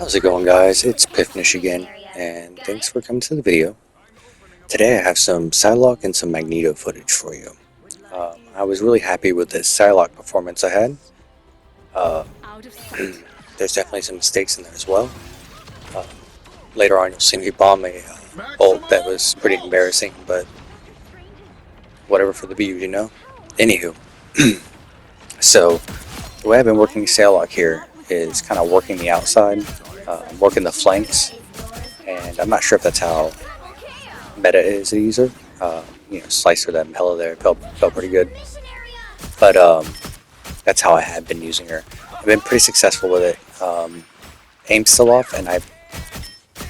How's it going, guys? It's Piffnish again, and thanks for coming to the video. Today I have some Psylocke and some Magneto footage for you. I was really happy with the Psylocke performance I had. Uh, there's definitely some mistakes in there as well. Uh, Later on you'll see me bomb a ult that was pretty embarrassing, but whatever for the view, you know? Anywho, so the way I've been working Psylocke here is kind of working the outside, working the flanks, and I'm not sure if that's how meta is to use her. Slicer that Mela there felt pretty good. But that's how I have been using her. I've been pretty successful with it. Aim's still off, and I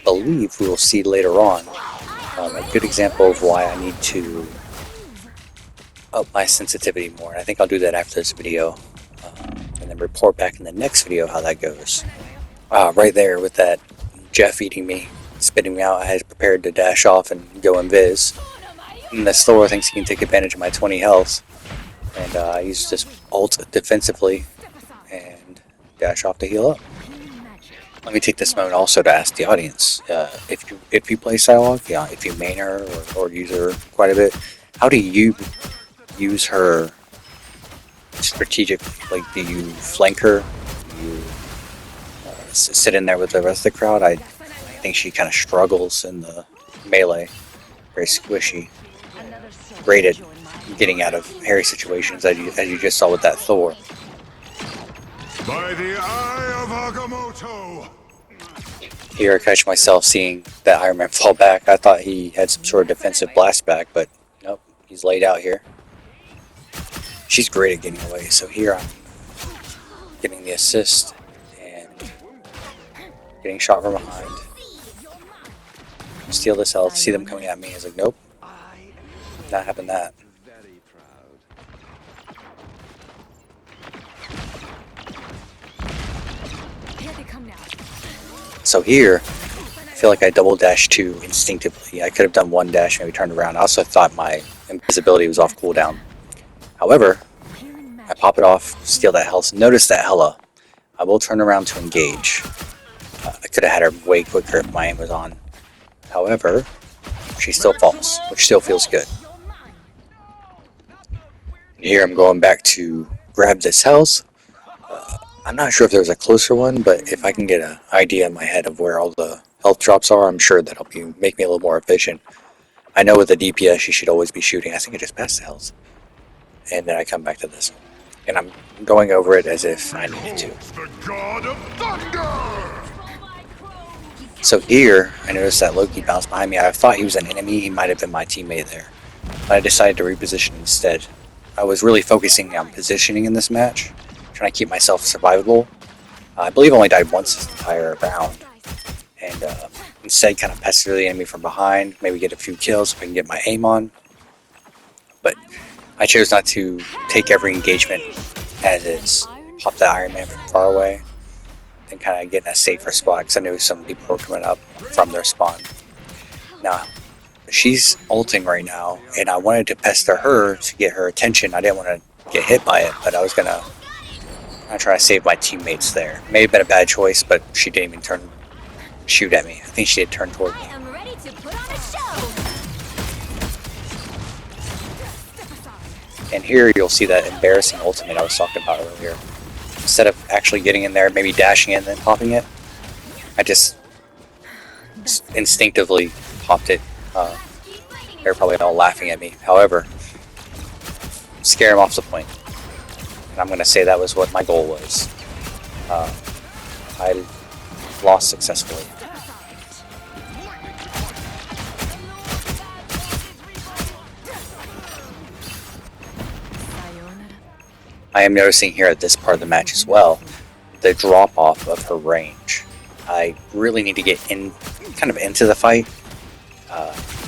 believe we will see later on a good example of why I need to up my sensitivity more. And I think I'll do that after this video, and then report back in the next video how that goes. Right there with that Jeff eating me, spitting me out, I had prepared to dash off and go invis. And the Thor thinks he can take advantage of my 20 health, and I use this ult defensively and dash off to heal up. Let me take this moment also to ask the audience, if you play Psylocke, if you main her or use her quite a bit, how do you use her strategically? Like, do you flank her? Do you sit in there with the rest of the crowd? I think she kind of struggles in the melee, very squishy. Great at getting out of hairy situations, as you just saw with that Thor. By the eye of Agamotto! Here I catch myself seeing that Iron Man fall back. I thought he had some sort of defensive blast back, but nope, he's laid out here. She's great at getting away, so here I'm getting the assist and getting shot from behind. Steal this health, see them coming at me. I was like, nope, not having that. So here, I feel like I double dashed too instinctively. I could have done one dash, maybe turned around. I also thought my invisibility was off cooldown. However, I pop it off, steal that health. Notice that Hela. I will turn around to engage. I could have had her way quicker if my aim was on. However, she still falls, which still feels good. And here I'm going back to grab this health. I'm not sure if there's a closer one, but if I can get an idea in my head of where all the health drops are, I'm sure that'll make me a little more efficient. I know with the DPS you should always be shooting. I think I just passed the health. And then I come back to this one. And I'm going over it as if I needed to. The God of Thunder! So here, I noticed that Loki bounced behind me. I thought he was an enemy. He might have been my teammate there. But I decided to reposition instead. I was really focusing on positioning in this match, trying to keep myself survivable. I believe I only died once this entire round. And instead kind of pester the enemy from behind, maybe get a few kills if I can get my aim on. But I chose not to take every engagement as is. Pop the Iron Man from far away, then kind of get in a safer spot because I knew some people were coming up from their spawn. Now, she's ulting right now, and I wanted to pester her to get her attention. I didn't want to get hit by it, but I was going to try to save my teammates there. May have been a bad choice, but she didn't even shoot at me. I think she did turn toward me. And here you'll see that embarrassing ultimate I was talking about earlier. Instead of actually getting in there, maybe dashing in and then popping it, I just instinctively popped it. They're probably all laughing at me. However, scare them off the point. And I'm going to say that was what my goal was. I lost successfully. I am noticing here at this part of the match as well, the drop off of her range. I really need to get kind of into the fight,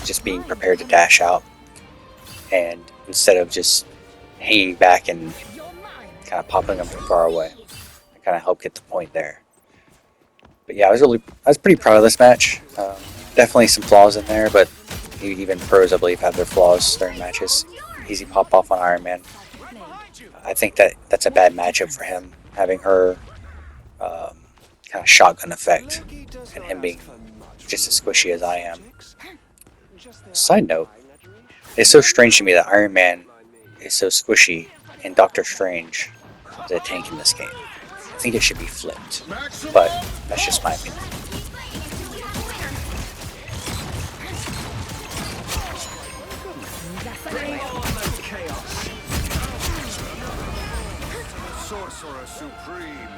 just being prepared to dash out, and instead of just hanging back and kind of popping them from far away, I kind of help get the point there. But yeah, I was pretty proud of this match. Definitely some flaws in there, but even pros I believe have their flaws during matches. Easy pop off on Iron Man. I think that's a bad matchup for him, having her kind of shotgun effect, and him being just as squishy as I am. Side note, it's so strange to me that Iron Man is so squishy and Doctor Strange is a tank in this game. I think it should be flipped, but that's just my opinion. Sorcerer Supreme.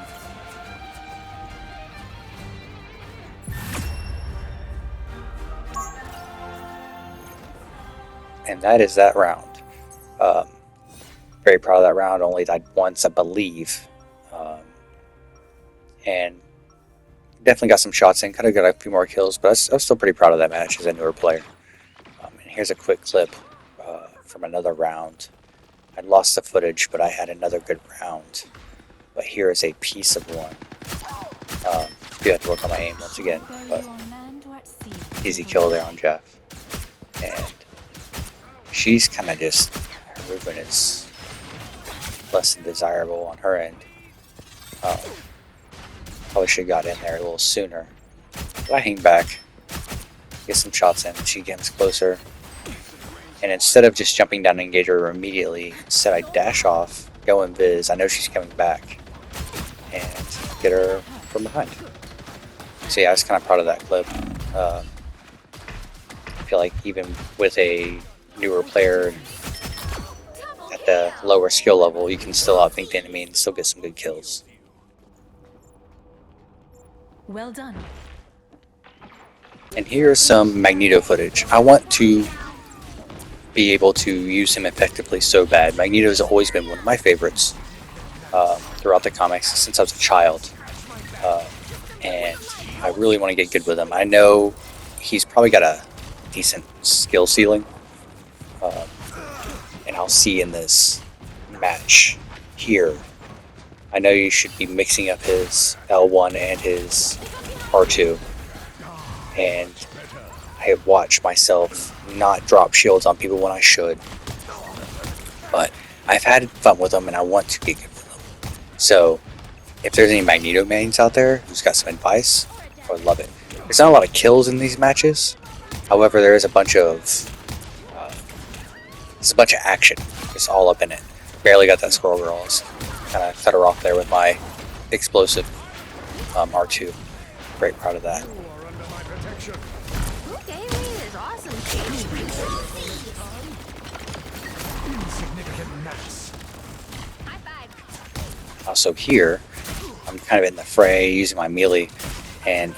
And that is that round. Very proud of that round. Only died once, I believe. And definitely got some shots in. Could have got a few more kills, but I was still pretty proud of that match as a newer player. And here's a quick clip from another round. I lost the footage, but I had another good round. But here is a piece of one. Do have to work on my aim once again, but easy kill there on Jeff. And she's kind of just, her movement is less than desirable on her end. Probably should have got in there a little sooner. But I hang back, get some shots in, she gets closer. And instead of just jumping down to engage her immediately, instead I dash off, go invis, I know she's coming back, and get her from behind. So yeah, I was kind of proud of that clip. I feel like even with a newer player at the lower skill level, you can still outthink the enemy and still get some good kills. Well done. And here's some Magneto footage. I want to be able to use him effectively so bad. Magneto has always been one of my favorites throughout the comics since I was a child. And I really want to get good with him. I know he's probably got a decent skill ceiling. And I'll see in this match here. I know you should be mixing up his L1 and his R2. And I have watched myself not drop shields on people when I should. But I've had fun with them and I want to get good with them. So if there's any Magneto mains out there who's got some advice, I would love it. There's not a lot of kills in these matches. However, there is a bunch of action. It's all up in it. Barely got that Squirrel Girl. Kind of cut her off there with my explosive R2. Very proud of that. Also here, I'm kind of in the fray using my melee, and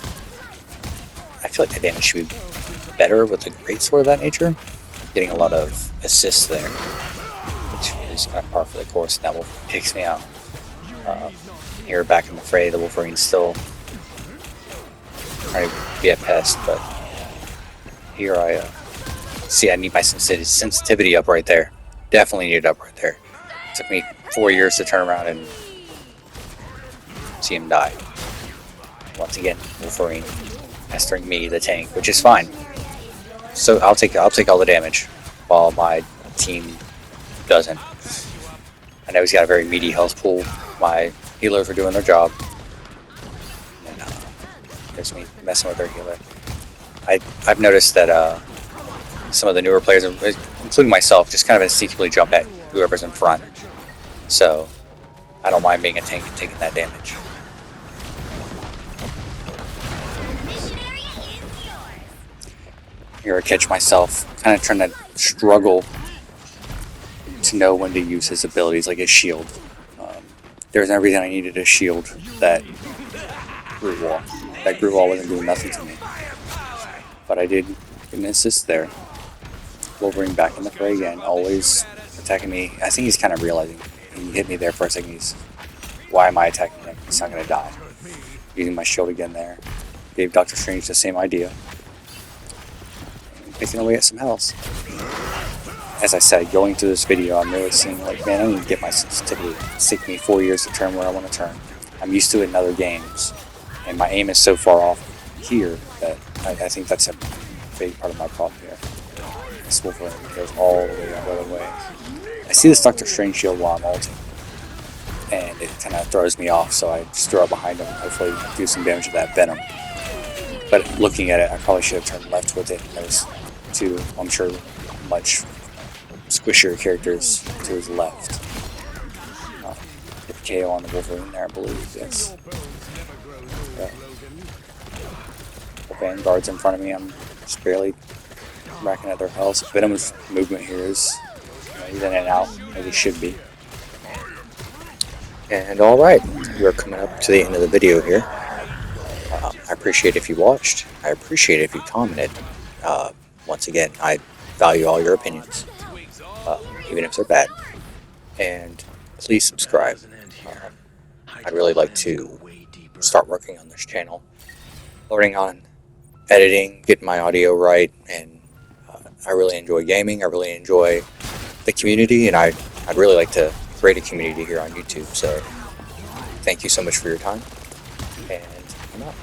I feel like the damage should be better with a greatsword of that nature. Getting a lot of assists there, which is kind of par for the course, and that will takes me out. Here back in the fray, the Wolverine's still trying to be a pest, but here I see I need my sensitivity up right there. Definitely need it up right there. It took me 4 years to turn around and see him die. Once again, Wolverine mastering me, the tank, which is fine. So I'll take all the damage while my team doesn't. I know he's got a very meaty health pool. My healers are doing their job. And there's me messing with their healer. I've noticed that some of the newer players, including myself, just kind of instinctively jump at whoever's in front. So I don't mind being a tank and taking that damage. Here I catch myself kind of trying to struggle to know when to use his abilities, like his shield. There's everything I needed to shield that Groot Wall. That Groot Wall wasn't doing nothing to me. But I did get an assist there. Wolverine back in the fray again, always attacking me. I think he's kind of realizing. He hit me there for a second. Why am I attacking him? He's not going to die. Using my shield again there. Gave Doctor Strange the same idea. Picking away at some health. As I said, going through this video, I'm really seeing like, man, I need to get my sensitivity. It's taken me 4 years to turn where I want to turn. I'm used to it in other games. And my aim is so far off here that I think that's a big part of my problem here. This Wolverine goes all the way the other way. I see this Doctor Strange shield while I'm ulting. and it kind of throws me off. So I just throw it behind him, and hopefully do some damage to that Venom. But looking at it, I probably should have turned left with it. There's two, I'm sure, much squishier characters to his left. With KO on the Wolverine there, I believe. Yes. Yeah. The Vanguard's in front of me. I'm just barely racking at their health. Venom's movement here is, he's in and out as he should be. And alright, we're coming up to the end of the video here. I appreciate if you watched. I appreciate if you commented. Once again, I value all your opinions, even if they're bad. And please subscribe. I'd really like to start working on this channel, learning on editing, getting my audio right, and I really enjoy gaming. I really enjoy the community, and I'd really like to create a community here on YouTube. So thank you so much for your time, and I'm out.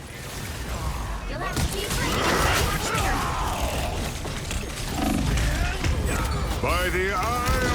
By the eye